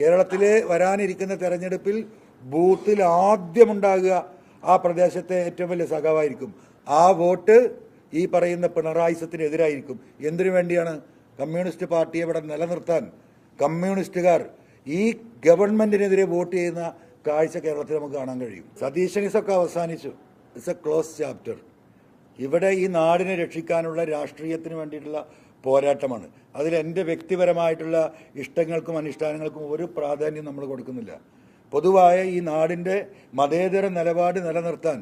കേരളത്തിൽ വരാനിരിക്കുന്ന തെരഞ്ഞെടുപ്പിൽ ബൂത്തിൽ ആദ്യമുണ്ടാകുക ആ പ്രദേശത്തെ ഏറ്റവും വലിയ സഖാവായിരിക്കും. ആ വോട്ട് ഈ പറയുന്ന പിണറായിസത്തിനെതിരായിരിക്കും. എന്തിനു വേണ്ടിയാണ്? കമ്മ്യൂണിസ്റ്റ് പാർട്ടിയെ ഇവിടെ നിലനിർത്താൻ കമ്മ്യൂണിസ്റ്റുകാർ ഈ ഗവൺമെന്റിനെതിരെ വോട്ട് ചെയ്യുന്ന കാഴ്ച കേരളത്തിൽ നമുക്ക് കാണാൻ കഴിയും. സതീശനിസൊക്കെ അവസാനിച്ചു. It's A close chapter. ഇവിടെ ഈ നാടിനെ രക്ഷിക്കാനുള്ള രാഷ്ട്രീയത്തിന് വേണ്ടിയിട്ടുള്ള പോരാട്ടമാണ്. അതിൽ എൻ്റെ വ്യക്തിപരമായിട്ടുള്ള ഇഷ്ടങ്ങൾക്കും അനുഷ്ഠാനങ്ങൾക്കും ഒരു പ്രാധാന്യം നമ്മൾ കൊടുക്കുന്നില്ല. പൊതുവായ ഈ നാടിൻ്റെ മതേതര നിലപാട് നിലനിർത്താൻ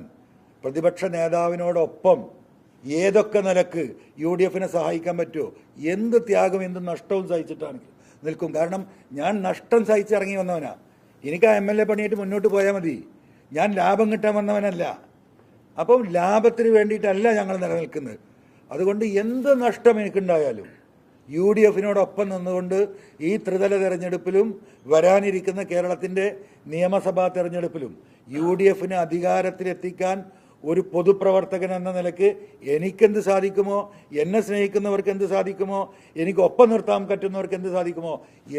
പ്രതിപക്ഷ നേതാവിനോടൊപ്പം ഏതൊക്കെ നിലക്ക് UDF സഹായിക്കാൻ പറ്റുമോ, എന്ത് ത്യാഗം എന്ത് നഷ്ടവും സഹിച്ചിട്ടാണ് നിൽക്കും. കാരണം ഞാൻ നഷ്ടം സഹിച്ചിറങ്ങി വന്നവനാ. എനിക്ക് ആ MLA പണിയായിട്ട് മുന്നോട്ട് പോയാൽ മതി. ഞാൻ ലാഭം കിട്ടാൻ വന്നവനല്ല. അപ്പം ലാഭത്തിന് വേണ്ടിയിട്ടല്ല ഞങ്ങൾ നിലനിൽക്കുന്നത്. അതുകൊണ്ട് എന്ത് നഷ്ടം എനിക്കുണ്ടായാലും UDF നിന്നുകൊണ്ട് ഈ ത്രിതല തെരഞ്ഞെടുപ്പിലും വരാനിരിക്കുന്ന കേരളത്തിൻ്റെ നിയമസഭാ തെരഞ്ഞെടുപ്പിലും UDF അധികാരത്തിലെത്തിക്കാൻ ഒരു പൊതുപ്രവർത്തകൻ എന്ന നിലയ്ക്ക് എനിക്കെന്ത് സാധിക്കുമോ, എന്നെ സ്നേഹിക്കുന്നവർക്ക് എന്ത് സാധിക്കുമോ, എനിക്ക് ഒപ്പം നിർത്താൻ പറ്റുന്നവർക്ക് എന്ത് സാധിക്കുമോ,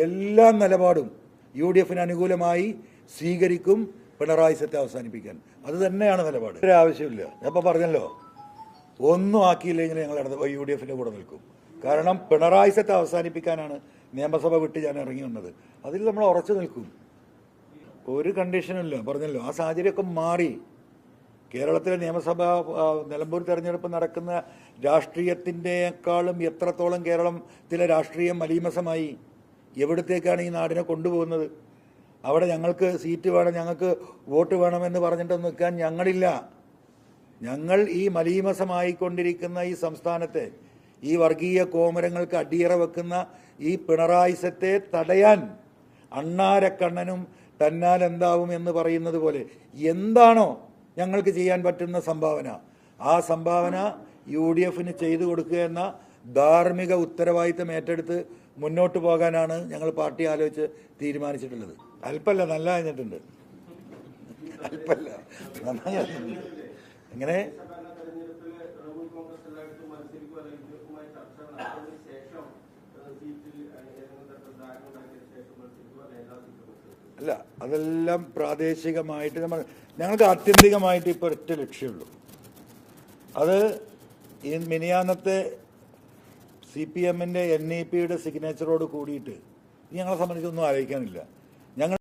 എല്ലാ നിലപാടും UDF അനുകൂലമായി സ്വീകരിക്കും. പിണറായിസത്തെ അവസാനിപ്പിക്കാൻ അത് തന്നെയാണ് നിലപാട്. ഒരു ആവശ്യമില്ല. ഞാൻ ഇപ്പോൾ പറഞ്ഞല്ലോ, ഒന്നും ആക്കിയില്ലെങ്കിൽ ഞങ്ങൾ UDF കൂടെ നിൽക്കും. കാരണം പിണറായിസത്തെ അവസാനിപ്പിക്കാനാണ് നിയമസഭ വിട്ട് ഞാൻ ഇറങ്ങി വന്നത്. അതിൽ നമ്മൾ ഉറച്ചു നിൽക്കും. ഒരു കണ്ടീഷനുമില്ല. പറഞ്ഞല്ലോ, ആ സാഹചര്യമൊക്കെ മാറി. കേരളത്തിലെ നിയമസഭ നിലമ്പൂർ തെരഞ്ഞെടുപ്പ് നടക്കുന്ന രാഷ്ട്രീയത്തിൻ്റെക്കാളും എത്രത്തോളം കേരളത്തിലെ രാഷ്ട്രീയം മലീമസമായി. എവിടത്തേക്കാണ് ഈ നാടിനെ കൊണ്ടുപോകുന്നത്? അവിടെ ഞങ്ങൾക്ക് സീറ്റ് വേണം, ഞങ്ങൾക്ക് വോട്ട് വേണമെന്ന് പറഞ്ഞിട്ട് നിൽക്കാൻ ഞങ്ങളില്ല. ഞങ്ങൾ ഈ മലീമസമായിക്കൊണ്ടിരിക്കുന്ന ഈ സംസ്ഥാനത്തെ ഈ വർഗീയ കോമരങ്ങൾക്ക് അടിയറ വെക്കുന്ന ഈ പിണറായിസത്തെ തടയാൻ അണ്ണാരക്കണ്ണനും തന്നാൽ എന്താവും എന്ന് പറയുന്നത് പോലെ എന്താണോ ഞങ്ങൾക്ക് ചെയ്യാൻ പറ്റുന്ന സംഭാവന, ആ സംഭാവന UDF ചെയ്തു കൊടുക്കുക എന്ന ധാർമ്മിക ഉത്തരവാദിത്തം ഏറ്റെടുത്ത് മുന്നോട്ട് പോകാനാണ് ഞങ്ങൾ പാർട്ടി ആലോചിച്ച് തീരുമാനിച്ചിട്ടുള്ളത്. അല്പല്ല, നല്ല കഴിഞ്ഞിട്ടുണ്ട്. അല്പല്ല, നന്നായി ഇങ്ങനെ അല്ല, അതെല്ലാം പ്രാദേശികമായിട്ട് ഞങ്ങൾക്ക് ആത്യന്തികമായിട്ട് ഇപ്പോൾ ഒറ്റ ലക്ഷ്യമുള്ളൂ. അത് ഈ മിനിയാന്നത്തെ CPM NEP സിഗ്നേച്ചറോട് കൂടിയിട്ട് ഞങ്ങളെ സംബന്ധിച്ചൊന്നും ആലോചിക്കാനില്ല. ഞങ്ങൾ